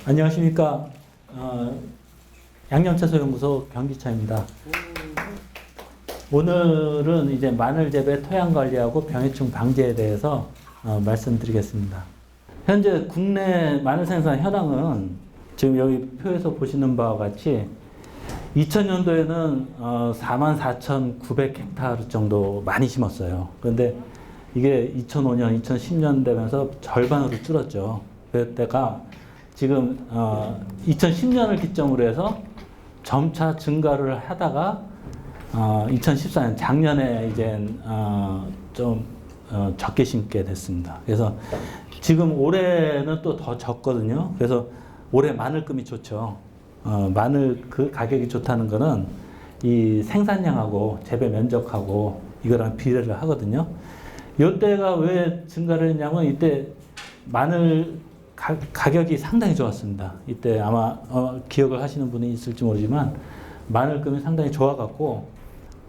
안녕하십니까. 양념채소연구소 경기차입니다. 오늘은 이제 마늘 재배 토양 관리하고 병해충 방제에 대해서 말씀드리겠습니다. 현재 국내 마늘 생산 현황은 지금 여기 표에서 보시는 바와 같이 2000년도에는 44,900헥타르 정도 많이 심었어요. 그런데 이게 2005년, 2010년 되면서 절반으로 줄었죠. 그때가 지금 2010년을 기점으로 해서 점차 증가를 하다가 2014년 작년에 이제 좀 적게 심게 됐습니다. 그래서 지금 올해는 또 더 적거든요. 그래서 올해 마늘금이 좋죠. 마늘 그 가격이 좋다는 거는 이 생산량하고 재배 면적하고 이거랑 비례를 하거든요. 이때가 왜 증가를 했냐면 이때 마늘 가격이 상당히 좋았습니다. 이때 아마 기억을 하시는 분이 있을지 모르지만 마늘금이 상당히 좋아갖고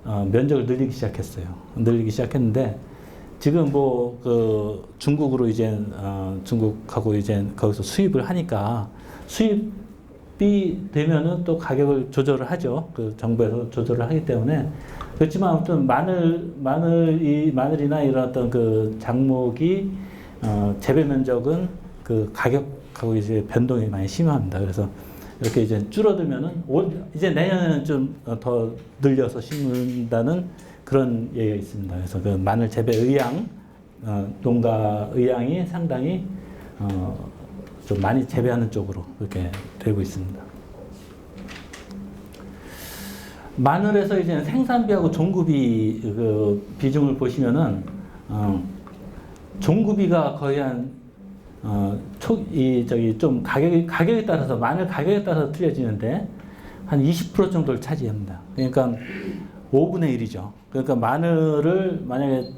면적을 늘리기 시작했어요. 늘리기 시작했는데 지금 뭐 그 중국으로 이제 중국하고 이제 거기서 수입을 하니까 수입이 되면은 또 가격을 조절을 하죠. 그 정부에서 조절을 하기 때문에 그렇지만 아무튼 마늘이나 이런 어떤 그 작목이 재배 면적은 그 가격하고 이제 변동이 많이 심합니다. 그래서 이렇게 이제 줄어들면은 이제 내년에는 좀 더 늘려서 심는다는 그런 얘기가 있습니다. 그래서 그 마늘 재배 의향, 농가 의향이 상당히 좀 많이 재배하는 쪽으로 그렇게 되고 있습니다. 마늘에서 이제 생산비하고 종구비 그 비중을 보시면은 종구비가 거의 좀 가격에 따라서 마늘 가격에 따라서 틀려지는데 한 20% 정도를 차지합니다. 그러니까 5분의 1이죠. 그러니까 마늘을 만약에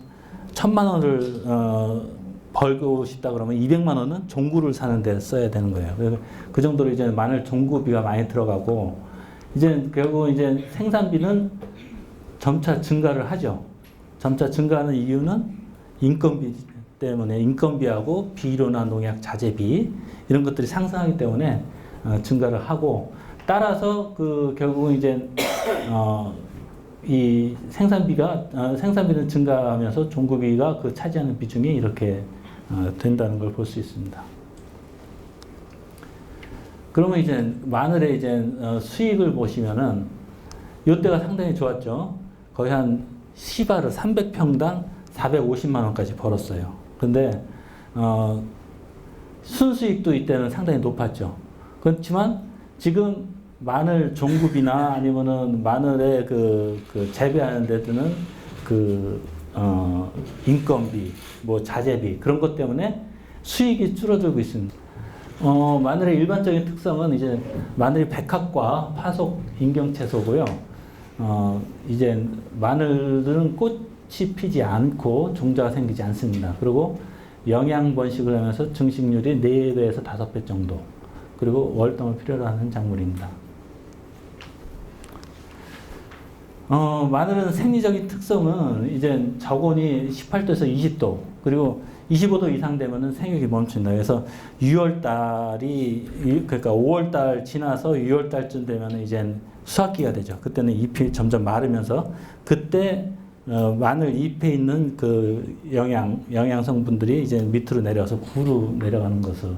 1,000만 원을 벌고 싶다 그러면 200만 원은 종구를 사는 데 써야 되는 거예요. 그래서 그 정도로 이제 마늘 종구비가 많이 들어가고 이제 결국 이제 생산비는 점차 증가를 하죠. 점차 증가하는 이유는 인건비 때문에 인건비하고 비료나 농약 자재비 이런 것들이 상승하기 때문에 증가를 하고 따라서 그 결국은 이제 이 생산비는 증가하면서 종구비가 그 차지하는 비중이 이렇게 된다는 걸 볼 수 있습니다. 그러면 이제 마늘의 이제 수익을 보시면은 이때가 상당히 좋았죠. 거의 한 시바르 300평당 450만 원까지 벌었어요. 근데 순수익도 이때는 상당히 높았죠. 그렇지만 지금 마늘 종구비나 아니면은 마늘의 그 재배하는 데 드는 인건비, 뭐 자재비 그런 것 때문에 수익이 줄어들고 있습니다. 마늘의 일반적인 특성은 이제 마늘이 백합과 파속 인경채소고요. 이제 마늘은 꽃이 피지 않고 종자가 생기지 않습니다. 그리고 영양 번식을 하면서 증식률이 4배에서 5배 정도. 그리고 월동을 필요로 하는 작물입니다. 마늘은 생리적인 특성은 이제 저온이 18도에서 20도, 그리고 25도 이상 되면은 생육이 멈춘다. 그래서 6월달이, 그러니까 5월달 지나서 6월달쯤 되면은 이제 수확기가 되죠. 그때는 잎이 점점 마르면서 그때 마늘 잎에 있는 그 영양 성분들이 이제 밑으로 내려서 구로 내려가는 것을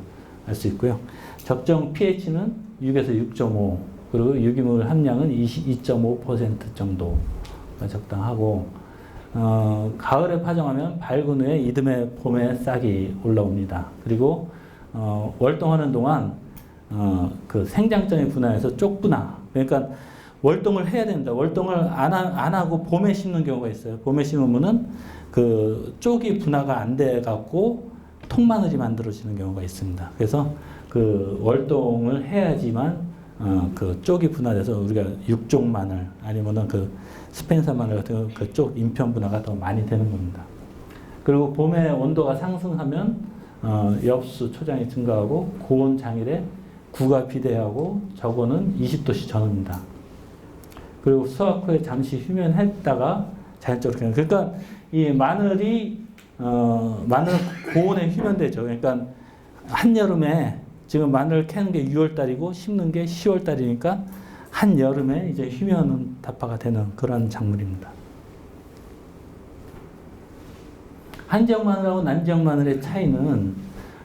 알 수 있고요. 적정 pH는 6에서 6.5, 그리고 유기물 함량은 2.5% 정도가 적당하고, 가을에 파종하면 밝은 후에 이듬해 봄에 싹이 올라옵니다. 그리고 월동하는 동안 그 생장점이 분화해서 쪽분화, 그러니까 월동을 해야 됩니다. 월동을 안 하고 봄에 심는 경우가 있어요. 봄에 심으면은 그 쪽이 분화가 안 돼 갖고 통마늘이 만들어지는 경우가 있습니다. 그래서 그 월동을 해야지만 그 쪽이 분화돼서 우리가 육종 마늘 아니면은 그 스펜서 마늘 같은 그쪽 인편 분화가 더 많이 되는 겁니다. 그리고 봄에 온도가 상승하면 엽수 초장이 증가하고 고온 장일에 구가 비대하고 저고는 20도씨 전후입니다. 그리고 수확 후에 잠시 휴면했다가 자연적으로 그러니까 이 마늘은 고온에 휴면되죠. 그러니까 한여름에 지금 마늘 캐는 게 6월 달이고 심는 게 10월 달이니까 한 여름에 이제 휘면 다파가 되는 그런 작물입니다. 한지역 마늘하고 난지역 마늘의 차이는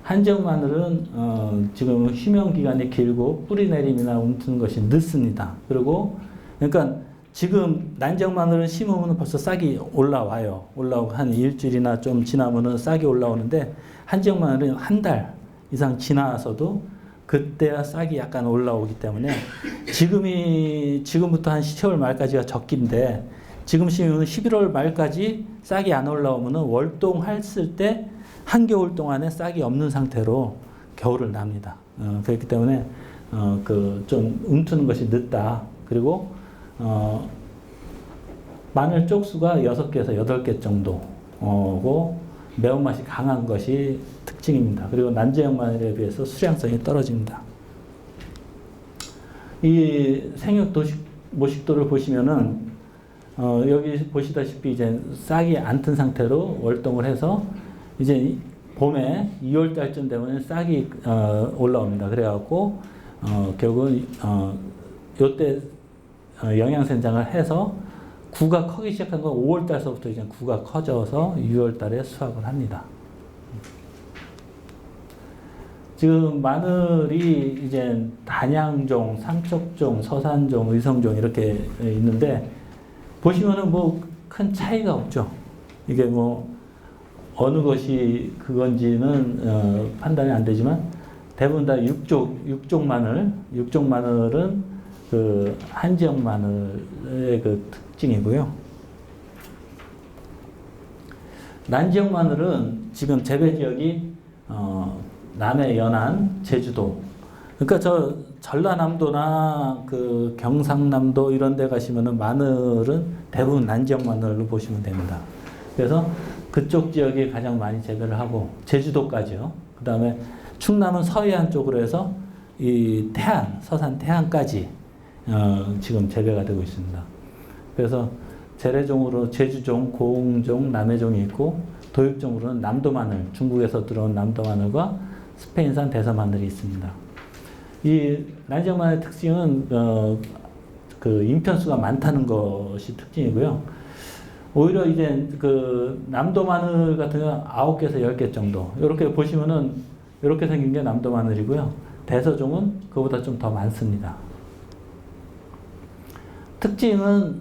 한지역 마늘은 지금 휘면 기간이 길고 뿌리 내림이나 움트는 것이 늦습니다. 그리고 그러니까 지금 난지역 마늘은 심으면 벌써 싹이 올라와요. 올라오고 한 일주일이나 좀 지나면은 싹이 올라오는데 한지역 마늘은 한 달 이상 지나서도 그때야 싹이 약간 올라오기 때문에 지금부터 한 10월 말까지가 적기인데 지금 심으면 11월 말까지 싹이 안 올라오면 월동했을 때 한겨울 동안에 싹이 없는 상태로 겨울을 납니다. 그렇기 때문에 좀 움트는 것이 늦다. 그리고 마늘 쪽수가 6개에서 8개 정도고 매운맛이 강한 것이 특징입니다. 그리고 난지역 마늘에 비해서 수량성이 떨어집니다. 이 생육 모식도를 보시면은 여기 보시다시피 이제 싹이 안 튼 상태로 월동을 해서 이제 봄에 2월 달쯤 되면 싹이 올라옵니다. 그래갖고 결국은 요때 영양생장을 해서 구가 커기 시작한 건 5월 달서부터 이제 구가 커져서 6월 달에 수확을 합니다. 지금 마늘이 이제 단양종, 삼척종, 서산종, 의성종 이렇게 있는데 보시면은 뭐 큰 차이가 없죠. 이게 뭐 어느 것이 그건지는 판단이 안 되지만 대부분 다 육종 마늘은 그 한지역 마늘의 그 특징이고요. 난지역 마늘은 지금 재배 지역이 남해 연안, 제주도. 그러니까 저 전라남도나 그 경상남도 이런 데 가시면은 마늘은 대부분 난지역 마늘로 보시면 됩니다. 그래서 그쪽 지역이 가장 많이 재배를 하고 제주도까지요. 그다음에 충남은 서해안 쪽으로 해서 이 태안, 서산 태안까지 지금 재배가 되고 있습니다. 그래서 재래종으로 제주종, 고흥종, 남해종이 있고 도육종으로는 남도 마늘, 중국에서 들어온 남도 마늘과 스페인산 대서 마늘이 있습니다. 이 난지역 마늘의 특징은 그 잉편수가 많다는 것이 특징이고요. 오히려 이제 그 남도 마늘 같은 경우는 9개에서 10개 정도. 이렇게 보시면은 이렇게 생긴 게 남도 마늘이고요. 대서종은 그보다 좀 더 많습니다. 특징은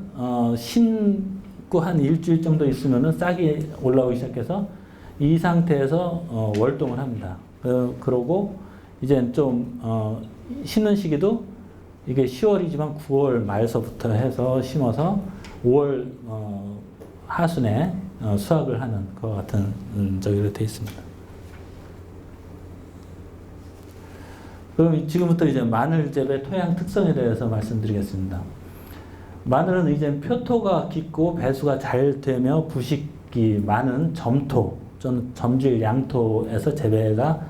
심고 한 일주일 정도 있으면은 싹이 올라오기 시작해서 이 상태에서 월동을 합니다. 그러고 이제 좀 심는 시기도 이게 10월이지만 9월 말서부터 해서 심어서 5월 하순에 수확을 하는 것 같은 저기로 되어 있습니다. 그럼 지금부터 이제 마늘 재배 토양 특성에 대해서 말씀드리겠습니다. 마늘은 이제 표토가 깊고 배수가 잘 되며 부식이 많은 점토, 점질 양토에서 재배가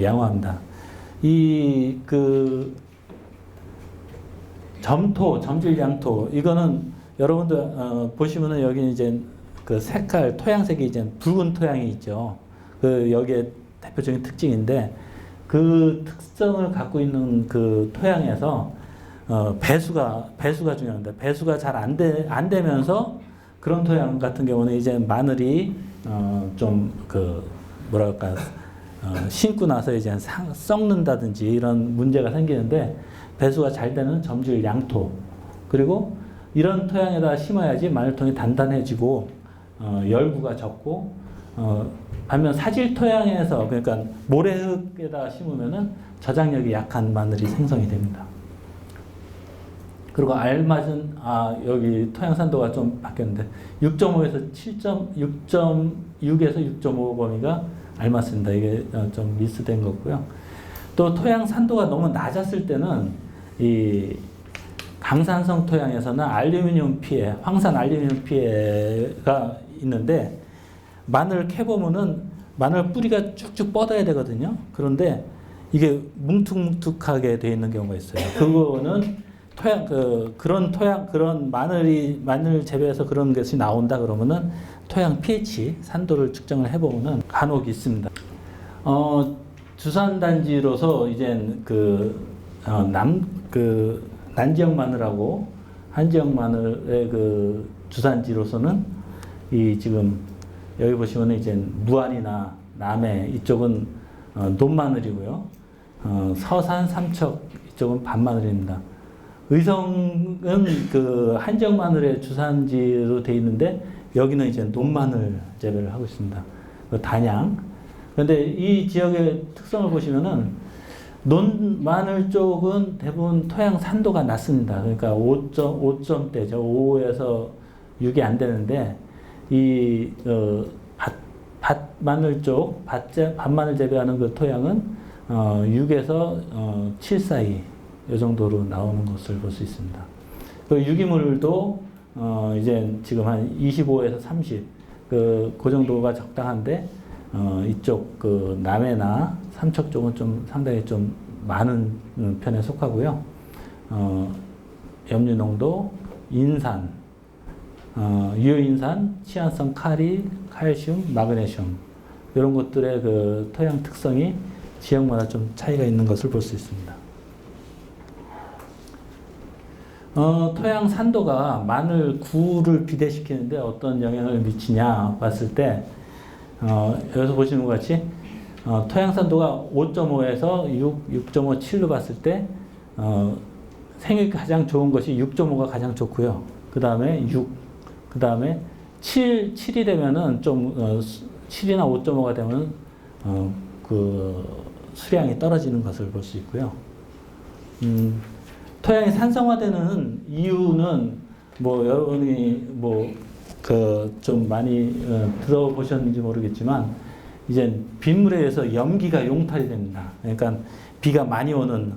양호합니다. 점질 양토, 이거는 여러분들 보시면은 여기 이제 그 색깔, 토양색이 이제 붉은 토양이 있죠. 그 여기에 대표적인 특징인데 그 특성을 갖고 있는 그 토양에서 배수가 중요합니다. 배수가 잘 안 되면서 그런 토양 같은 경우는 이제 마늘이 좀 그 뭐랄까 심고 나서 이제 썩는다든지 이런 문제가 생기는데 배수가 잘 되는 점질 양토 그리고 이런 토양에다 심어야지 마늘통이 단단해지고 열구가 적고 반면 사질 토양에서 그러니까 모래흙에다 심으면은 저장력이 약한 마늘이 생성이 됩니다. 그리고 알맞은 여기 토양 산도가 좀 바뀌었는데 6.5에서 6.6에서 6.5 범위가 알맞습니다. 이게 좀 미스된 거고요. 또 토양 산도가 너무 낮았을 때는 이 강산성 토양에서는 알루미늄 피해, 황산 알루미늄 피해가 있는데 마늘 캐보면은 마늘 뿌리가 쭉쭉 뻗어야 되거든요. 그런데 이게 뭉툭뭉툭하게 되어 있는 경우가 있어요. 그거는 그런 마늘 재배해서 그런 것이 나온다 토양 pH 산도를 측정을 해보면은 간혹 있습니다. 주산단지로서 이제 난지역 마늘하고 한지역 마늘의 그 주산지로서는 이 지금 여기 보시면 이제 무안이나 남해 이쪽은 논마늘이고요. 서산, 삼척 이쪽은 밤마늘입니다. 의성은 그 한지역 마늘의 주산지로 되어 있는데 여기는 이제 논마늘 재배를 하고 있습니다. 그 단양. 그런데 이 지역의 특성을 보시면은 논마늘 쪽은 대부분 토양 산도가 낮습니다. 그러니까 5점대죠. 5에서 6이 안 되는데 이 밭마늘 쪽, 밭마늘 재배하는 그 토양은 6에서 7 사이 이 정도로 나오는 것을 볼 수 있습니다. 그 유기물도 이제 지금 한 25에서 30, 그 정도가 적당한데 이쪽 그 남해나 삼척 쪽은 좀 상당히 좀 많은 편에 속하고요. 염류농도, 인산, 유효인산, 치안성 카리, 칼슘, 마그네슘 이런 것들의 그 토양 특성이 지역마다 좀 차이가 있는 것을 볼 수 있습니다. 토양 산도가 마늘 구를 비대시키는데 어떤 영향을 미치냐 봤을 때 여기서 보시는 것 같이 토양 산도가 5.5에서 6.5, 7로 봤을 때 생육이 가장 좋은 것이 6.5가 가장 좋고요. 그 다음에 6, 그 다음에 7이 되면은 좀 7이나 5.5가 되면 그 수량이 떨어지는 것을 볼 수 있고요. 토양이 산성화되는 이유는 뭐 여러분이 좀 많이 들어보셨는지 모르겠지만 이제 빗물에 의해서 염기가 용탈이 됩니다. 그러니까 비가 많이 오는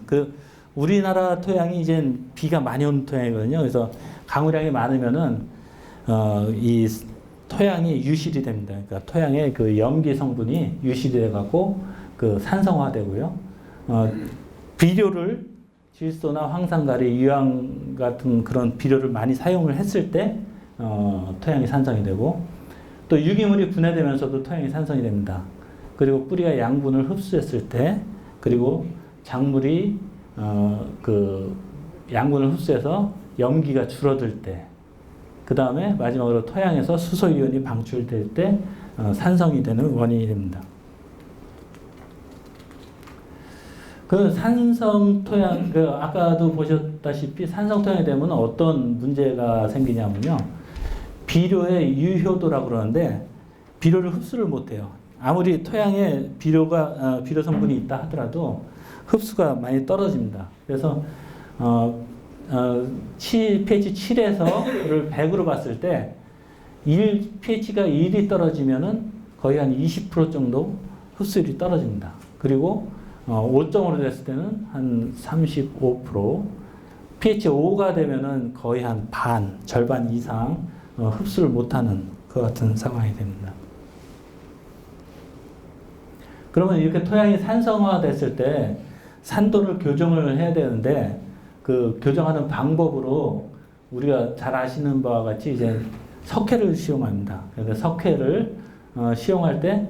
우리나라 토양이 이제 비가 많이 오는 토양이거든요. 그래서 강우량이 많으면은 이 토양이 유실이 됩니다. 그러니까 토양의 그 염기 성분이 유실이 돼갖고 그 산성화되고요. 비료를 질소나 황산가리, 유황 같은 그런 비료를 많이 사용을 했을 때 토양이 산성이 되고 또 유기물이 분해되면서도 토양이 산성이 됩니다. 그리고 뿌리가 양분을 흡수했을 때 그리고 작물이 그 양분을 흡수해서 염기가 줄어들 때 그 다음에 마지막으로 토양에서 수소이온이 방출될 때 산성이 되는 원인이 됩니다. 그 산성 토양, 아까도 보셨다시피 산성 토양이 되면 어떤 문제가 생기냐면요. 비료의 유효도라고 그러는데 비료를 흡수를 못해요. 아무리 토양에 비료 성분이 있다 하더라도 흡수가 많이 떨어집니다. 그래서 pH 7에서를 100으로 봤을 때 pH가 1이 떨어지면은 거의 한 20% 정도 흡수율이 떨어집니다. 그리고 5.5로 됐을 때는 한 35%, pH 5가 되면은 거의 한 절반 이상 흡수를 못하는 그 같은 상황이 됩니다. 그러면 이렇게 토양이 산성화 됐을 때 산도를 교정을 해야 되는데 그 교정하는 방법으로 우리가 잘 아시는 바와 같이 이제 석회를 시험합니다. 그래서 석회를 시험할 때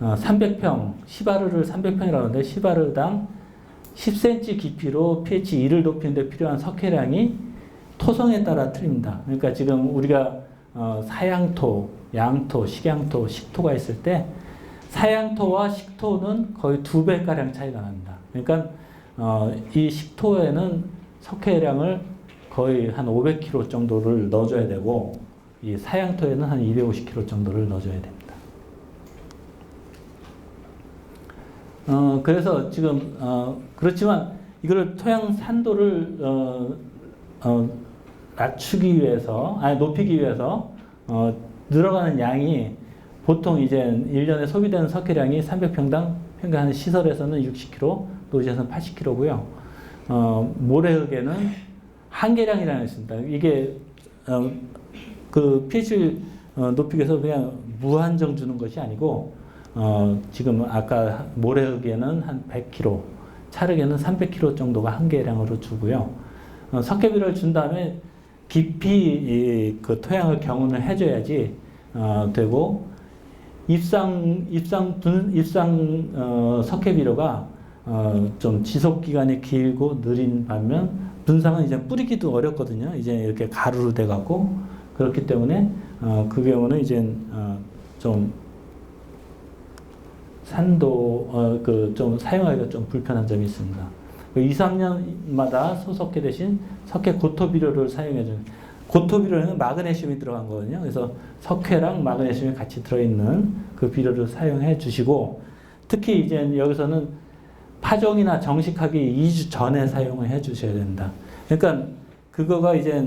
300평, 시바르를 300평이라고 하는데 시바르당 10cm 깊이로 pH 2를 높이는 데 필요한 석회량이 토성에 따라 틀립니다. 그러니까 지금 우리가 사양토, 양토, 식양토, 식토가 있을 때 사양토와 식토는 거의 2배가량 차이가 납니다. 그러니까 이 식토에는 석회량을 거의 한 500kg 정도를 넣어줘야 되고 이 사양토에는 한 250kg 정도를 넣어줘야 됩니다. 그래서 지금 그렇지만 이거를 토양 산도를 낮추기 위해서 높이기 위해서 늘어가는 양이 보통 이제 1년에 소비되는 석회량이 300평당 평균 한 시설에서는 60kg, 도시에서는 80kg고요. 모래흙에는 한계량이라는 게 있습니다. 이게 그 pH를 높이기 위해서 그냥 무한정 주는 것이 아니고 지금 아까 모래흙에는 한 100kg, 찰흙에는 300kg 정도가 한계량으로 주고요. 석회비료를 준 다음에 깊이 그 토양을 경운을 해줘야지 되고 석회 비료가 좀 지속 기간이 길고 느린 반면 분상은 이제 뿌리기도 어렵거든요. 이제 이렇게 가루로 돼갖고 그렇기 때문에 그 경우는 이제 좀 산도 좀 사용하기가 좀 불편한 점이 있습니다. 2, 3년마다 소석회 대신 석회 고토 비료를 사용해 주는, 고토 비료는 마그네슘이 들어간 거거든요. 그래서 석회랑 마그네슘이 같이 들어있는 그 비료를 사용해 주시고, 특히 이제 여기서는 파종이나 정식하기 2주 전에 사용을 해 주셔야 된다. 그러니까 그거가 이제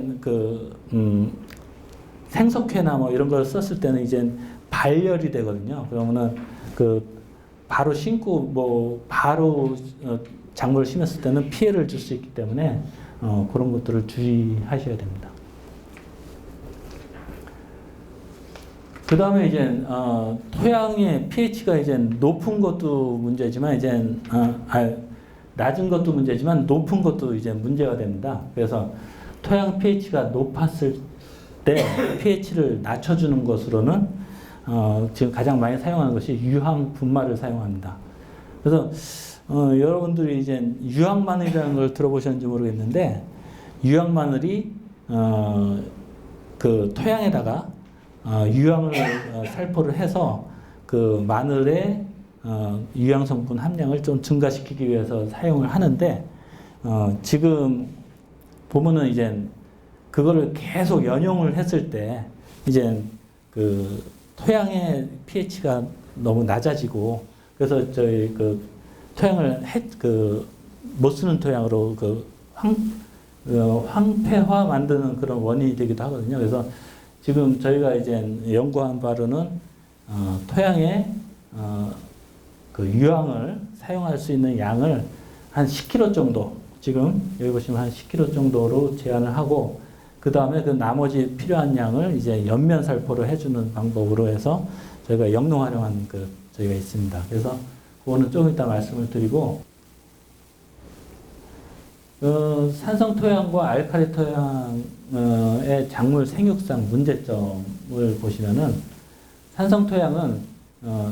생석회나 뭐 이런 걸 썼을 때는 이제 발열이 되거든요. 그러면은 바로 심고 뭐 바로 작물을 심었을 때는 피해를 줄 수 있기 때문에 그런 것들을 주의하셔야 됩니다. 그 다음에 이제 토양의 pH가 이제 높은 것도 문제지만 이제 낮은 것도 문제지만 높은 것도 이제 문제가 됩니다. 그래서 토양 pH가 높았을 때 pH를 낮춰주는 것으로는 지금 가장 많이 사용하는 것이 유황 분말을 사용합니다. 그래서 여러분들이 이제 유황 마늘이라는 걸 들어보셨는지 모르겠는데, 유황 마늘이 그 토양에다가 유황을 살포를 해서 그 마늘의 유황 성분 함량을 좀 증가시키기 위해서 사용을 하는데, 지금 보면은 이제 그거를 계속 연용을 했을 때 이제 그 토양의 pH가 너무 낮아지고, 그래서 저희 토양을 못 쓰는 토양으로 황폐화 만드는 그런 원인이 되기도 하거든요. 그래서 지금 저희가 이제 연구한 바로는 토양에 그 유황을 사용할 수 있는 양을 한 10kg 정도, 지금 여기 보시면 한 10kg 정도로 제한을 하고, 그 다음에 그 나머지 필요한 양을 이제 연면 살포를 해주는 방법으로 해서 저희가 영농 활용한 저희가 있습니다. 그래서 그거는 조금 이따 말씀을 드리고, 산성 토양과 알칼리 토양의 작물 생육상 문제점을 보시면은, 산성 토양은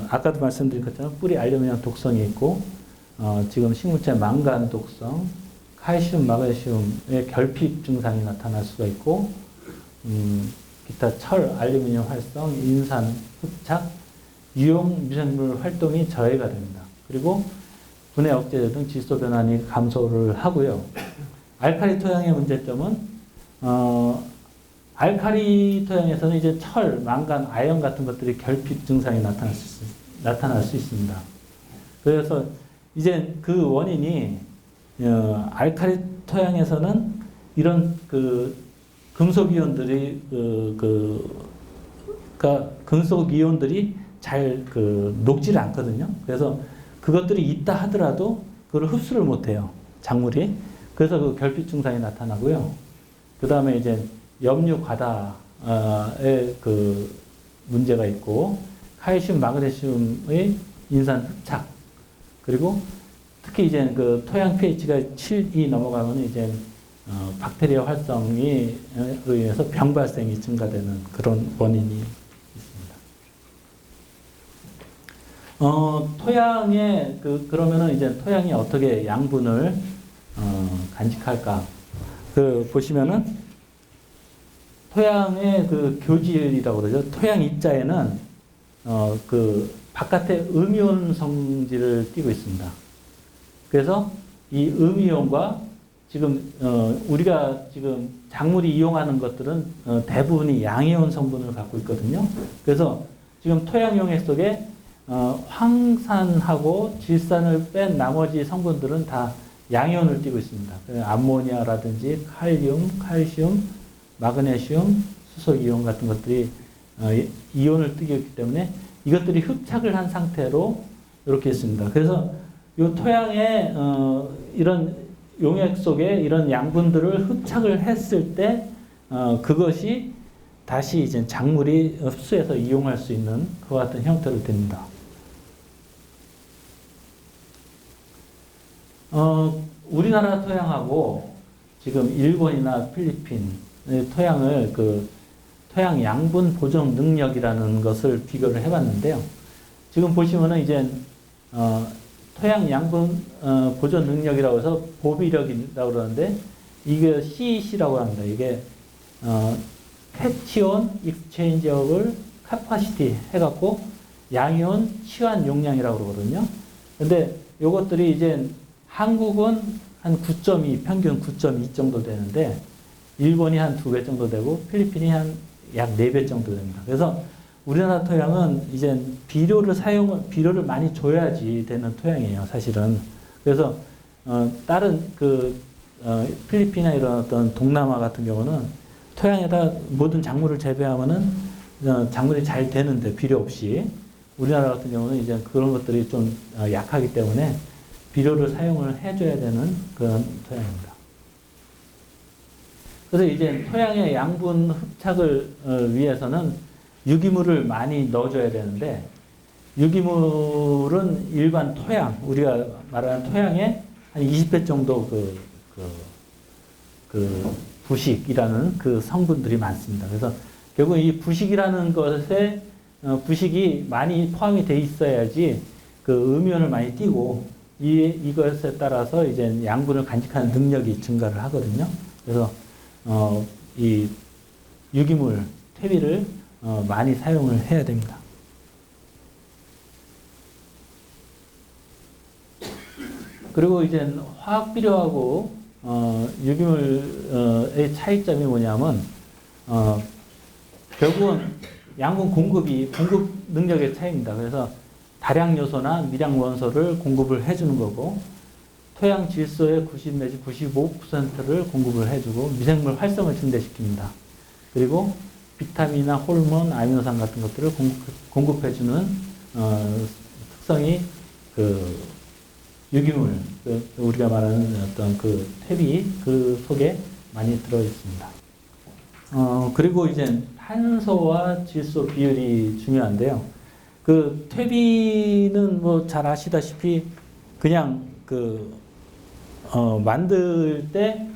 아까도 말씀드린 것처럼 뿌리 알루미늄 독성이 있고, 지금 식물체 망간 독성, 칼슘, 마그네슘의 결핍 증상이 나타날 수가 있고, 기타 철, 알루미늄 활성, 인산, 흡착, 유용 미생물 활동이 저해가 됩니다. 그리고 분해 억제 등 질소 변환이 감소를 하고요. 알칼리 토양의 문제점은 알칼리 토양에서는 이제 철, 망간, 아연 같은 것들이 결핍 증상이 나타날 수 있습니다. 그래서 이제 그 원인이 알칼리 토양에서는 이런 금속 이온들이 금속 이온들이 잘 녹지를 않거든요. 그래서 그것들이 있다 하더라도 그걸 흡수를 못해요, 작물이. 그래서 그 결핍 증상이 나타나고요. 그 다음에 이제 염류 과다의 문제가 있고, 칼슘, 마그네슘의 인산 흡착, 그리고 특히 이제 토양 pH가 7이 넘어가면 이제 박테리아 활성에 의해서 병 발생이 증가되는 그런 원인이 있습니다. 토양에 그러면은 이제 토양이 어떻게 양분을 간직할까? 보시면은 토양의 교질이라고 그러죠. 토양 입자에는 바깥에 음이온 성질을 띠고 있습니다. 그래서 이 음이온과 지금 우리가 지금 작물이 이용하는 것들은 대부분이 양이온 성분을 갖고 있거든요. 그래서 지금 토양 용액 속에 황산하고 질산을 뺀 나머지 성분들은 다 양이온을 띠고 있습니다. 암모니아라든지 칼륨, 칼슘, 마그네슘, 수소이온 같은 것들이 이온을 띠고 있기 때문에 이것들이 흡착을 한 상태로 이렇게 있습니다. 그래서 이 토양에 이런 용액 속에 이런 양분들을 흡착을 했을 때 그것이 다시 이제 작물이 흡수해서 이용할 수 있는 그와 같은 형태로 됩니다. 우리나라 토양하고 지금 일본이나 필리핀 토양을 토양 양분 보존 능력이라는 것을 비교를 해봤는데요. 지금 보시면은 이제 토양 양분 보존 능력이라고 해서 보비력이라고 그러는데 이게 CEC라고 합니다. 이게 cation exchangeable capacity 해갖고 양이온 치환 용량이라고 그러거든요. 근데 요것들이 이제 한국은 한 9.2, 평균 9.2 정도 되는데 일본이 한 2배 정도 되고 필리핀이 한 약 4배 정도 됩니다. 그래서 우리나라 토양은 이제 비료를 많이 줘야지 되는 토양이에요, 사실은. 그래서 다른 필리핀이나 이런 어떤 동남아 같은 경우는 토양에다 모든 작물을 재배하면은 작물이 잘 되는데 비료 없이 우리나라 같은 경우는 이제 그런 것들이 좀 약하기 때문에 비료를 사용을 해줘야 되는 그런 토양입니다. 그래서 이제 토양의 양분 흡착을 위해서는 유기물을 많이 넣어줘야 되는데 유기물은 일반 토양, 우리가 말하는 토양의 한 20배 정도 부식이라는 그 성분들이 많습니다. 그래서 결국 이 부식이라는 것에 부식이 많이 포함이 돼 있어야지 그 음이온을 많이 띠고 이것에 따라서 이제 양분을 간직하는 능력이 증가를 하거든요. 그래서 이 유기물, 퇴비를 많이 사용을 해야 됩니다. 그리고 이제 화학 비료하고 유기물의 차이점이 뭐냐면 결국은 양분 공급 능력의 차이입니다. 그래서 다량 요소나 미량 원소를 공급을 해주는 거고 토양 질소의 90 내지 95%를 공급을 해주고 미생물 활성을 증대시킵니다. 그리고 비타민이나 호르몬, 아미노산 같은 것들을 공급해주는 특성이 유기물, 우리가 말하는 어떤 퇴비 그 속에 많이 들어 있습니다. 그리고 이제 탄소와 질소 비율이 중요한데요. 퇴비는 뭐 잘 아시다시피 그냥 만들 때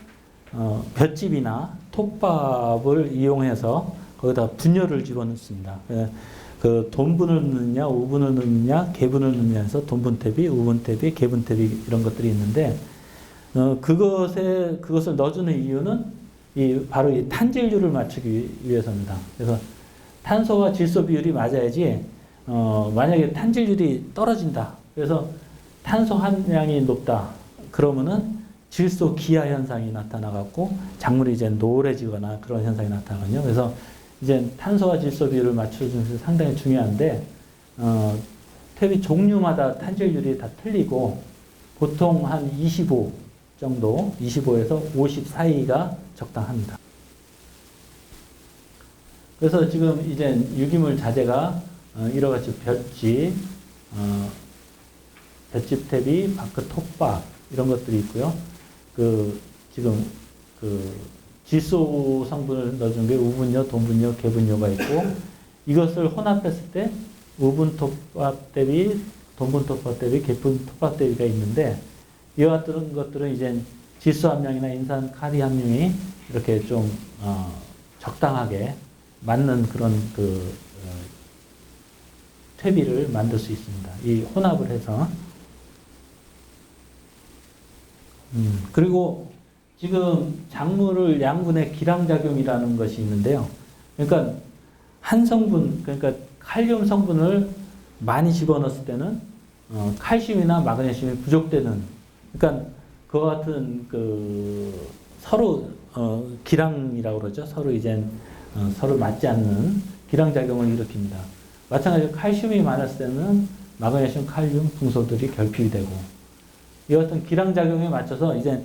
볏짚이나 톱밥을 이용해서 거기다 분열을 집어넣습니다. 돈분을 넣느냐, 우분을 넣느냐, 개분을 넣느냐 해서 돈분퇴비, 우분퇴비, 개분퇴비 이런 것들이 있는데 그것을 넣어주는 이유는 바로 이 탄질률을 맞추기 위해서입니다. 그래서 탄소와 질소 비율이 맞아야지 만약에 탄질률이 떨어진다. 그래서 탄소 함량이 높다. 그러면은 질소 기하 현상이 나타나갖고 작물이 이제 노래지거나 그런 현상이 나타나거든요. 그래서 이제 탄소와 질소 비율을 맞춰주는 것이 상당히 중요한데 퇴비 종류마다 탄질률이 다 틀리고 보통 한 25 정도, 25에서 50 사이가 적당합니다. 그래서 지금 이제 유기물 자재가 이와 같이 볏짚 퇴비, 바크 톱밥 이런 것들이 있고요. 지금 질소 성분을 넣어준 게 우분요, 돈분요, 개분요가 있고 이것을 혼합했을 때 우분 톱밥 대비, 돈분 톱밥 대비, 개분 톱밥 대비가 있는데 이와 같은 것들은 이제 질소 함량이나 인산 카리 함량이 이렇게 좀 적당하게 맞는 그런 퇴비를 만들 수 있습니다. 이 혼합을 해서. 그리고 지금 작물을 양분의 기량작용이라는 것이 있는데요. 그러니까 한 성분, 그러니까 칼륨 성분을 많이 집어넣었을 때는 칼슘이나 마그네슘이 부족되는, 그러니까 그와 같은 서로 기량이라고 그러죠. 서로 이제 서로 맞지 않는 기량작용을 일으킵니다. 마찬가지로 칼슘이 많았을 때는 마그네슘, 칼륨, 붕소들이 결핍이 되고 이 같은 기량작용에 맞춰서 이제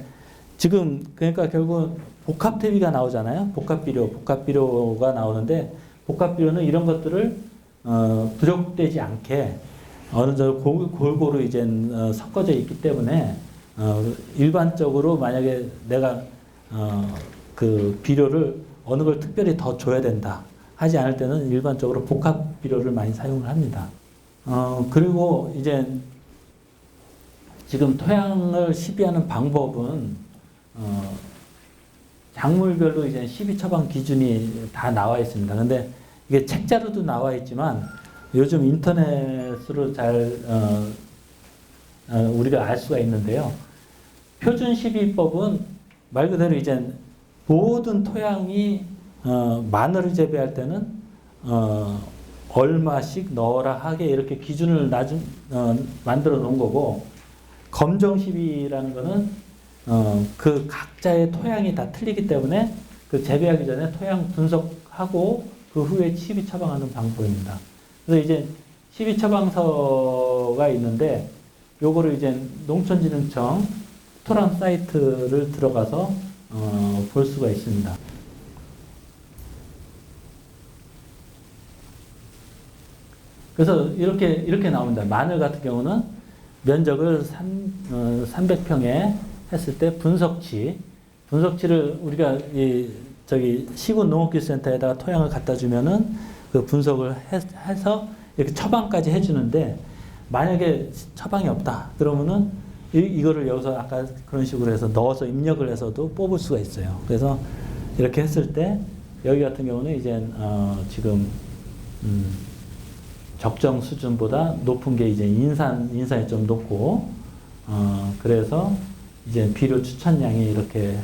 지금 그러니까 결국 복합퇴비가 나오잖아요. 복합비료가 나오는데 복합비료는 이런 것들을 부족되지 않게 어느 정도 골고루 이제 섞어져 있기 때문에 일반적으로 만약에 내가 비료를 어느 걸 특별히 더 줘야 된다 하지 않을 때는 일반적으로 복합비료를 많이 사용을 합니다. 그리고 이제 지금 토양을 시비하는 방법은 작물별로 이제 시비 처방 기준이 다 나와 있습니다. 근데 이게 책자로도 나와 있지만 요즘 인터넷으로 잘 우리가 알 수가 있는데요. 표준 12법은 말 그대로 이제 모든 토양이 마늘을 재배할 때는 얼마씩 넣어라 하게 이렇게 기준을 만들어 놓은 거고, 검정 12라는 거는 그 각자의 토양이 다 틀리기 때문에 그 재배하기 전에 토양 분석하고 그 후에 12 처방하는 방법입니다. 그래서 이제 12 처방서가 있는데 요거를 이제 농촌진흥청 토랑 사이트를 들어가서 볼 수가 있습니다. 그래서 이렇게 나옵니다. 마늘 같은 경우는 면적을 300평에 했을 때 분석치를 우리가 시군 농업기술센터에다가 토양을 갖다 주면은 그 분석을 해서 이렇게 처방까지 해주는데, 만약에 처방이 없다 그러면은 이거를 여기서 아까 그런 식으로 해서 넣어서 입력을 해서도 뽑을 수가 있어요. 그래서 이렇게 했을 때 여기 같은 경우는 이제 지금 적정 수준보다 높은 게 이제 인산이 좀 높고, 그래서 이제 비료 추천량이 이렇게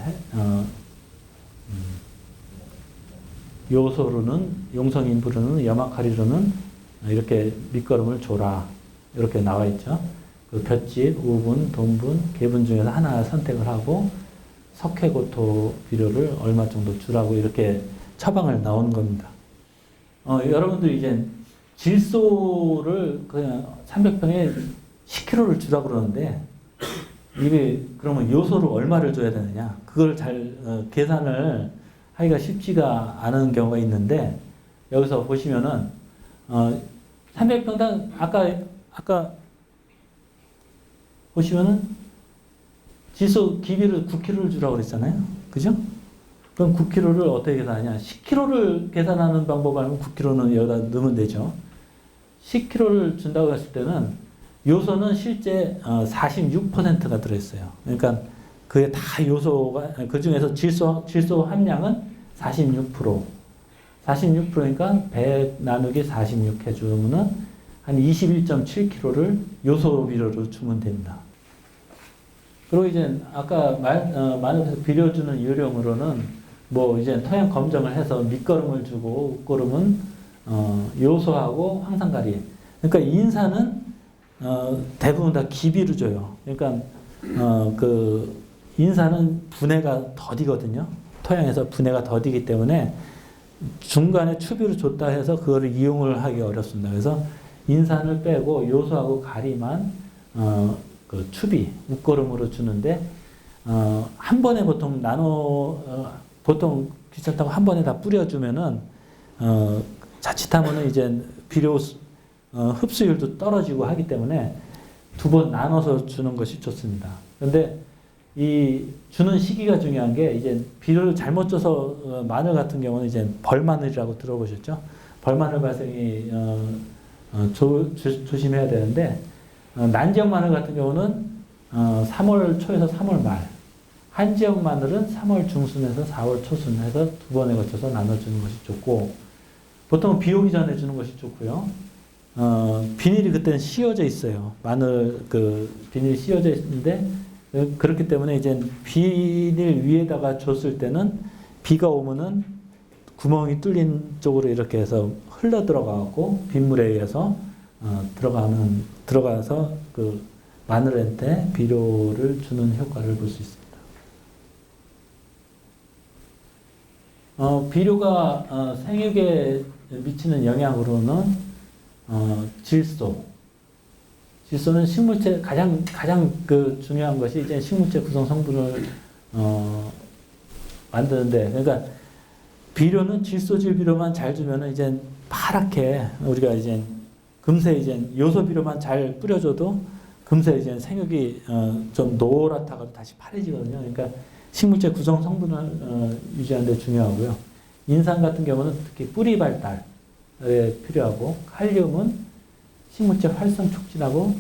요소로는 용성인부로는 염화칼리로는 이렇게 밑거름을 줘라 이렇게 나와 있죠. 그 볏짚, 우분, 돈분, 개분 중에서 하나 선택을 하고 석회고토 비료를 얼마 정도 주라고 이렇게 처방을 나온 겁니다. 여러분들 이제 질소를 그냥 300평에 10kg를 주라고 그러는데, 이게 그러면 요소를 얼마를 줘야 되느냐? 그걸 잘 계산을 하기가 쉽지가 않은 경우가 있는데, 여기서 보시면은 300평당 아까 보시면은 질소 기비를 9kg를 주라고 그랬잖아요. 그죠? 그럼 9kg를 어떻게 계산하냐? 10kg를 계산하는 방법 아니면 9kg는 여기다 넣으면 되죠. 10kg를 준다고 했을 때는 요소는 실제 46%가 들어있어요. 그러니까 그게 다 요소가, 그 중에서 질소 함량은 46%. 46%니까 100 나누기 46 해주면은 한 21.7kg를 요소 비료로 주면 됩니다. 그리고 이제 아까 마늘에서 비료 주는 요령으로는 뭐 이제 토양 검정을 해서 밑거름을 주고 웃거름은 요소하고 황산가리. 그러니까 인산은 대부분 다 기비로 줘요. 그러니까 그 인산은 분해가 더디거든요. 토양에서 분해가 더디기 때문에 중간에 추비로 줬다 해서 그거를 이용을 하기 어렵습니다. 그래서 인산을 빼고 요소하고 가리만 그 추비, 웃거름으로 주는데, 한 번에 보통 보통 귀찮다고 한 번에 다 뿌려주면은 자칫하면은 이제 비료 흡수율도 떨어지고 하기 때문에 두 번 나눠서 주는 것이 좋습니다. 그런데 이 주는 시기가 중요한 게, 이제 비료를 잘못 줘서 마늘 같은 경우는 이제 벌마늘이라고 들어보셨죠? 벌마늘 발생이 조심해야 되는데, 난지역 마늘 같은 경우는 3월 초에서 3월 말, 한지역 마늘은 3월 중순에서 4월 초순 해서 두 번에 거쳐서 나눠주는 것이 좋고, 보통 비 오기 전에 주는 것이 좋고요. 비닐이 그때는 씌워져 있어요. 마늘 비닐이 씌워져 있는데, 그렇기 때문에 이제 비닐 위에다가 줬을 때는 비가 오면은 구멍이 뚫린 쪽으로 이렇게 해서 흘러 들어가고 빗물에 의해서 들어가서 그 마늘한테 비료를 주는 효과를 볼 수 있습니다. 비료가 생육에 미치는 영향으로는 질소는 식물체 가장 그 중요한 것이 이제 식물체 구성 성분을 만드는데, 그러니까 비료는 질소질 비료만 잘 주면은 이제 파랗게, 우리가 이제 금세 이제 요소 비료만 잘 뿌려줘도 금세 이제 생육이 좀 노랗다가 다시 파래지거든요. 그러니까 식물체 구성 성분을 유지하는 데 중요하고요. 인산 같은 경우는 특히 뿌리 발달에 필요하고, 칼륨은 식물체 활성 촉진하고,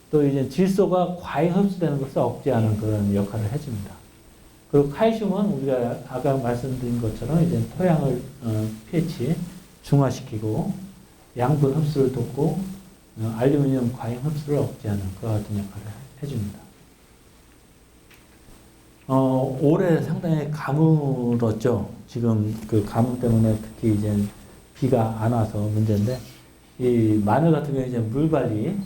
또 이제 질소가 과잉 흡수되는 것을 억제하는 그런 역할을 해줍니다. 그리고 칼슘은 우리가 아까 말씀드린 것처럼 이제 토양을 pH 중화시키고, 양분 흡수를 돕고 알루미늄 과잉 흡수를 억제하는 그와 같은 역할을 해줍니다. 올해 상당히 가물었죠. 지금 그 가뭄 때문에 특히 이제 비가 안 와서 문제인데, 이 마늘 같은 경우에 이제 물관리,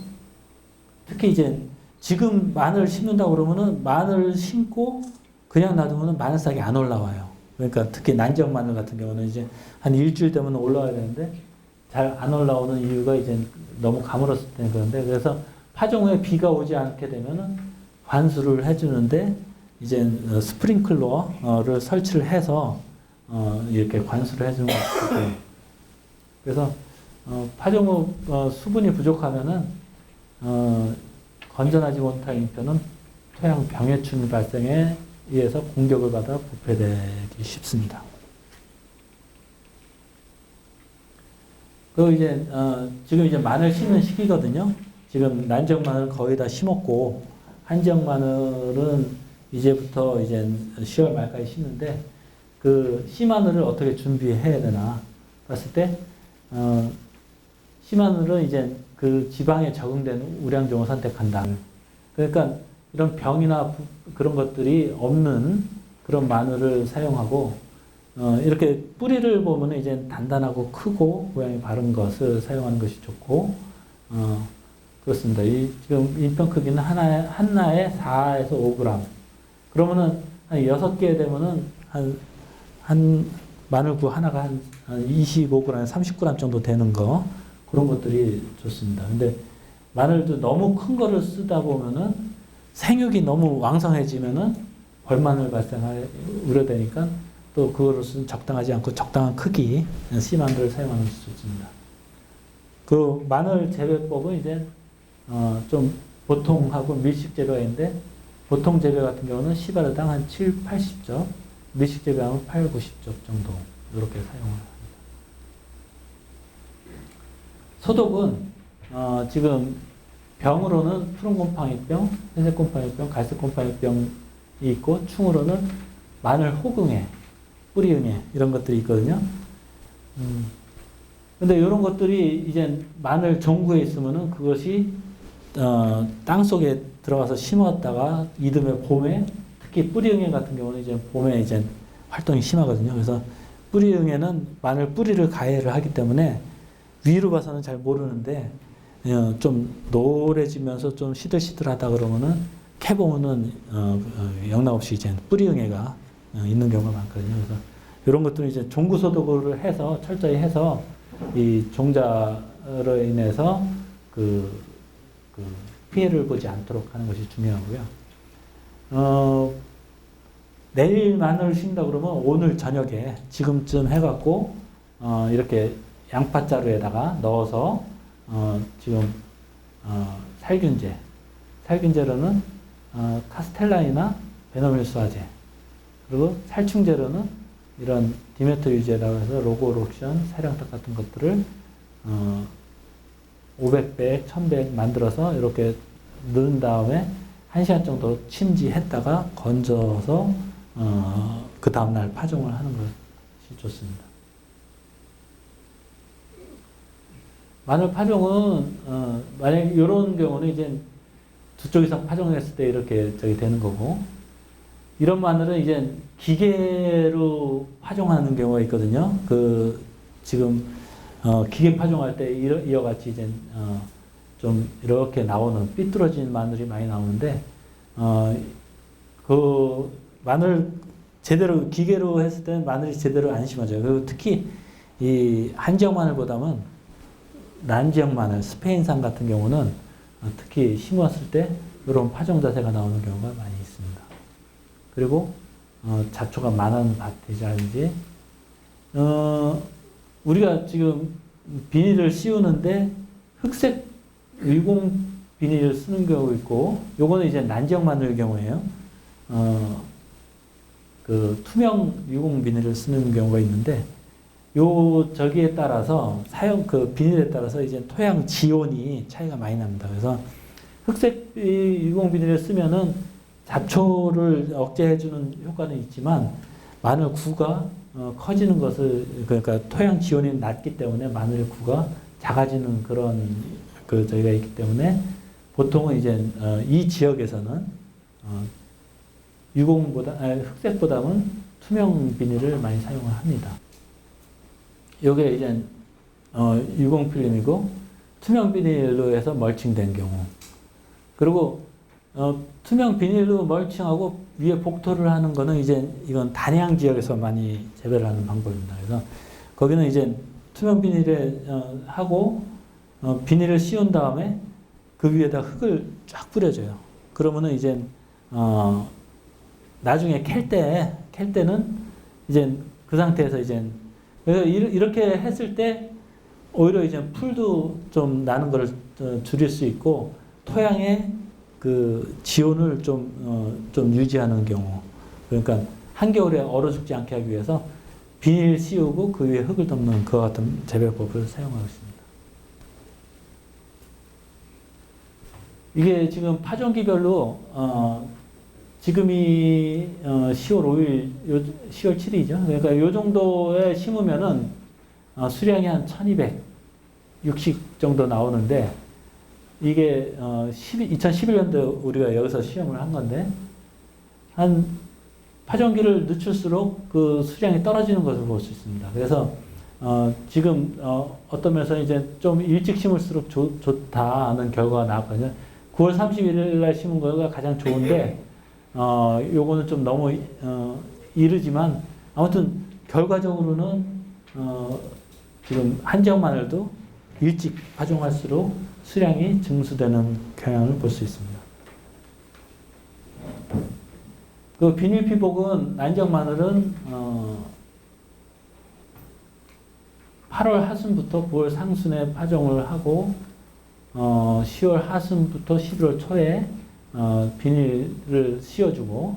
특히 이제 지금 마늘 심는다고 그러면은 마늘 심고 그냥 놔두면은 마늘싹이 안 올라와요. 그러니까 특히 난지역 마늘 같은 경우는 이제 한 일주일 되면 올라와야 되는데 잘 안 올라오는 이유가 이제 너무 가물었을 때 그런데, 그래서 파종 후에 비가 오지 않게 되면은 관수를 해주는데 이제 스프링클러를 설치를 해서 이렇게 관수를 해주는 것이고, 그래서 파종 후 수분이 부족하면은 건전하지 못한 잉표는 토양 병해충 발생에 의해서 공격을 받아 부패되기 쉽습니다. 그리고 이제 지금 이제 마늘 심는 시기거든요. 지금 난지역 마늘 거의 다 심었고 한지역 마늘은 이제부터 이제 10월 말까지 심는데, 그 씨마늘을 어떻게 준비해야 되나 봤을 때 씨마늘은 이제 그 지방에 적응된 우량종을 선택한다. 그러니까 이런 병이나 그런 것들이 없는 그런 마늘을 사용하고, 이렇게 뿌리를 보면 이제 단단하고 크고 모양이 바른 것을 사용하는 것이 좋고, 그렇습니다. 지금 인평 크기는 하나에 4에서 5g. 그러면은 한 6개 되면은 한 마늘구 하나가 한 25g, 30g 정도 되는 거, 그런 것들이 좋습니다. 근데 마늘도 너무 큰 거를 쓰다 보면은 생육이 너무 왕성해지면은 벌마늘 발생할 우려되니까 또 그것은 적당하지 않고 적당한 크기 씨마늘을 사용하는 것이 좋습니다. 그 마늘 재배법은 이제 좀 보통하고 밀식 재배가 있는데, 보통 재배 같은 경우는 씨바르당 한 7, 80접, 밀식 재배하면 8, 90접 정도 이렇게 사용을 합니다. 소독은 지금 병으로는 푸른곰팡이병, 회색곰팡이병, 갈색곰팡이병이 있고, 충으로는 마늘 호응해, 뿌리응해 이런 것들이 있거든요. 근데 이런 것들이 이제 마늘 종구에 있으면은 그것이 땅 속에 들어가서 심었다가 이듬해 봄에, 특히 뿌리응애 같은 경우는 이제 봄에 이제 활동이 심하거든요. 그래서 뿌리응애는 마늘 뿌리를 가해를 하기 때문에 위로 봐서는 잘 모르는데 좀 노래지면서 좀 시들시들하다 그러면은 캐보면은 영락없이 이제 뿌리응애가 있는 경우가 많거든요. 그래서 이런 것들은 이제 종구 소독을 해서 철저히 해서 이 종자로 인해서 그 피해를 보지 않도록 하는 것이 중요하고요. 내일 마늘을 심다 그러면 오늘 저녁에 지금쯤 해갖고 이렇게 양파자루에다가 넣어서 지금 살균제로는 카스텔라이나 베노밀수화제, 그리고 살충제로는 이런 디메토유제라고 해서 로고록션, 사령탁 같은 것들을 500백, 1000백 만들어서 이렇게 넣은 다음에 1시간 정도 침지했다가 건져서 그 다음날 파종을 하는 것이 좋습니다. 마늘 파종은 만약 이런 경우는 이제 2쪽 이상 파종했을 때 이렇게 되는 거고, 이런 마늘은 이제 기계로 파종하는 경우가 있거든요. 지금 기계 파종할 때 이와 같이 이제 좀 이렇게 나오는 삐뚤어진 마늘이 많이 나오는데, 그 마늘 제대로 기계로 했을 때는 마늘이 제대로 안 심어져요. 그리고 특히 이 한지역 마늘보다는 난지역 마늘, 스페인산 같은 경우는 특히 심었을 때 이런 파종 자세가 나오는 경우가 많이 있습니다. 그리고 잡초가 많은 밭이라든지 우리가 지금 비닐을 씌우는데 흑색 유공 비닐을 쓰는 경우 있고, 요거는 이제 난지역 마늘 경우에요. 그 투명 유공 비닐을 쓰는 경우가 있는데, 저기에 따라서 그 비닐에 따라서 이제 토양 지온이 차이가 많이 납니다. 그래서 흑색 유공 비닐을 쓰면은 잡초를 억제해주는 효과는 있지만 마늘 구가 커지는 것을, 그러니까 토양 지온이 낮기 때문에 마늘 구가 작아지는 그런 저희가 있기 때문에 보통은 이제 이 지역에서는 흑색보다는 투명 비닐을 많이 사용을 합니다. 이게 이제 유공 필름이고 투명 비닐로 해서 멀칭된 경우. 그리고 투명 비닐로 멀칭하고 위에 복토를 하는 거는 이제 이건 단양 지역에서 많이 재배를 하는 방법입니다. 그래서 거기는 이제 투명 비닐에 하고 비닐을 씌운 다음에 그 위에다 흙을 쫙 뿌려줘요. 그러면은 이제 나중에 캘 때는 이제 그 상태에서 이제 그래서 이렇게 했을 때 오히려 이제 풀도 좀 나는 것을 줄일 수 있고 토양의 그 지온을 좀 유지하는 경우. 그러니까 한겨울에 얼어 죽지 않게 하기 위해서 비닐 씌우고 그 위에 흙을 덮는 그와 같은 재배법을 사용하고 있습니다. 이게 지금 파종기별로 지금이 10월 5일, 10월 7일이죠. 그러니까 이 정도에 심으면은 수량이 한 1260 정도 나오는데 이게 2011년도 우리가 여기서 시험을 한 건데 한 파종기를 늦출수록 그 수량이 떨어지는 것을 볼 수 있습니다. 그래서 지금 어떤 면에서 이제 좀 일찍 심을수록 좋다는 결과가 나왔거든요. 9월 31일 날 심은 거가 가장 좋은데 요거는 좀 너무 이르지만 아무튼 결과적으로는 지금 한지역 마늘도 일찍 파종할수록 수량이 증수되는 경향을 볼 수 있습니다. 그 비닐 피복은 난지역 마늘은 8월 하순부터 9월 상순에 파종을 하고 10월 하순부터 11월 초에 비닐을 씌워주고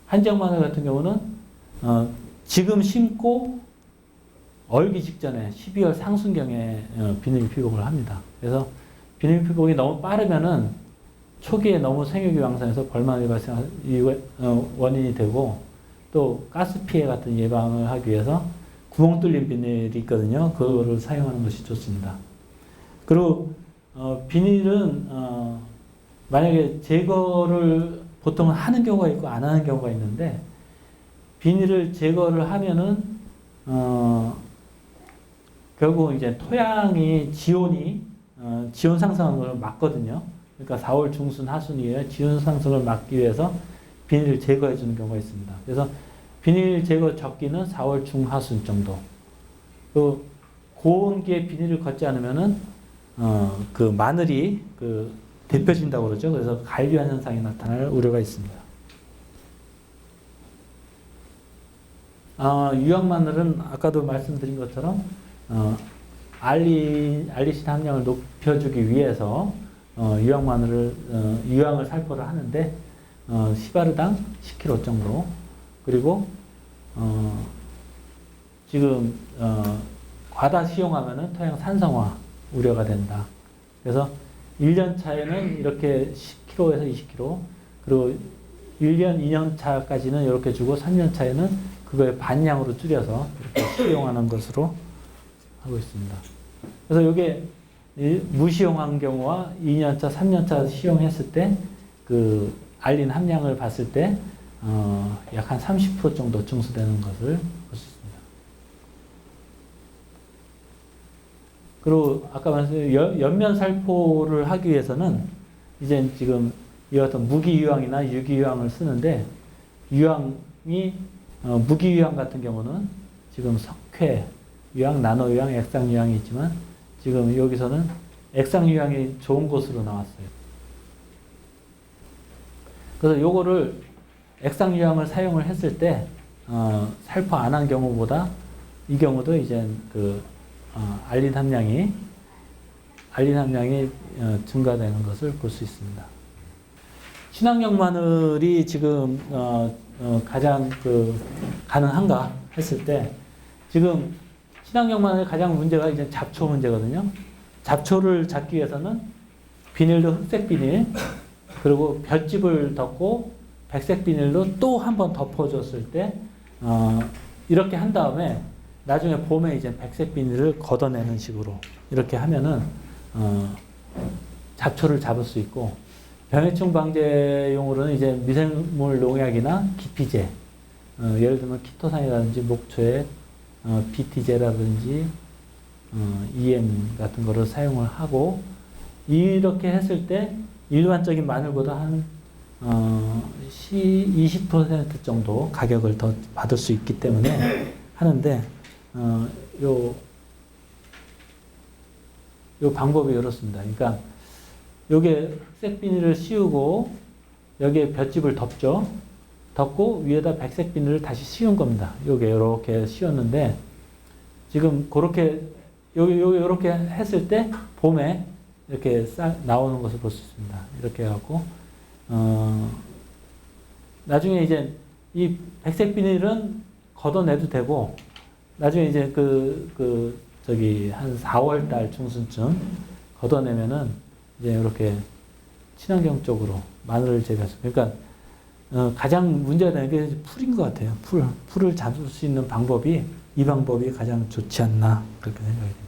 한지역 마늘 같은 경우는 지금 심고 얼기 직전에 12월 상순경에 비닐 피복을 합니다. 그래서 비닐 피복이 너무 빠르면은 초기에 너무 생육이 왕성해서 벌만이 발생한 원인이 되고 또 가스 피해 같은 예방을 하기 위해서 구멍 뚫린 비닐이 있거든요. 그거를 사용하는 것이 좋습니다. 그리고 비닐은 만약에 제거를 보통 하는 경우가 있고 안 하는 경우가 있는데 비닐을 제거를 하면은 결국 이제 토양이 지온 상승을 막거든요. 그러니까 4월 중순 하순이에 지온 상승을 막기 위해서 비닐을 제거해 주는 경우가 있습니다. 그래서 비닐 제거 적기는 4월 중하순 정도. 그 고온기에 비닐을 걷지 않으면은 그 마늘이 데펴진다고 그러죠. 그래서 갈류한 현상이 나타날 우려가 있습니다. 유황 마늘은 아까도 말씀드린 것처럼 알리신 함량을 높여주기 위해서 유황 마늘을 유황을 살포를 하는데 시바르당 10kg 정도. 그리고 지금 과다 시용하면은 토양 산성화 우려가 된다. 그래서 1년 차에는 이렇게 10kg에서 20kg, 그리고 1년, 2년 차까지는 이렇게 주고 3년 차에는 그거의 반량으로 줄여서 이렇게 시용하는 것으로 하고 있습니다. 그래서 이게 무시용한 경우와 2년차, 3년차 시용했을 때 그 알린 함량을 봤을 때 약 한 30% 정도 증수되는 것을 볼 수 있습니다. 그리고 아까 말씀드린 연면 살포를 하기 위해서는 이제 지금 이 어떤 무기유황이나 유기유황을 쓰는데 유황이 무기유황 같은 경우는 지금 석회 유황, 나노유황, 액상유황이 있지만 지금 여기서는 액상유황이 좋은 곳으로 나왔어요. 그래서 요거를 액상유황을 사용을 했을 때 살포 안 한 경우보다 이 경우도 이제 알린 함량이 증가되는 것을 볼 수 있습니다. 친환경 마늘이 지금 가장 가능한가 했을 때 지금 친환경 마늘의 가장 문제가 이제 잡초 문제거든요. 잡초를 잡기 위해서는 비닐도 흑색 비닐, 그리고 볏짚을 덮고 백색 비닐로 또 한 번 덮어줬을 때 이렇게 한 다음에 나중에 봄에 이제 백색 비닐을 걷어내는 식으로 이렇게 하면은 잡초를 잡을 수 있고, 병해충 방제용으로는 이제 미생물 농약이나 기피제, 예를 들면 키토산이라든지 목초액, BT제라든지 EM 같은 거를 사용을 하고, 이렇게 했을 때 일반적인 마늘보다 한 20% 정도 가격을 더 받을 수 있기 때문에 하는데, 요 방법이 이렇습니다. 그러니까 요게 흑색 비닐을 씌우고 여기에 볏짚을 덮죠. 덮고 위에다 백색 비닐을 다시 씌운 겁니다. 요게 이렇게 씌웠는데, 지금 그렇게 요렇게 했을 때 봄에 이렇게 싹 나오는 것을 볼 수 있습니다. 이렇게 해갖고 나중에 이제 이 백색 비닐은 걷어내도 되고, 나중에 이제 저기 한 4월 달 중순쯤 걷어내면은 이제 이렇게 친환경 쪽으로 마늘을 재배해서, 그러니까 가장 문제가 되는 게 풀인 것 같아요. 풀을 잡을 수 있는 방법이 이 방법이 가장 좋지 않나 그렇게 생각이 됩니다.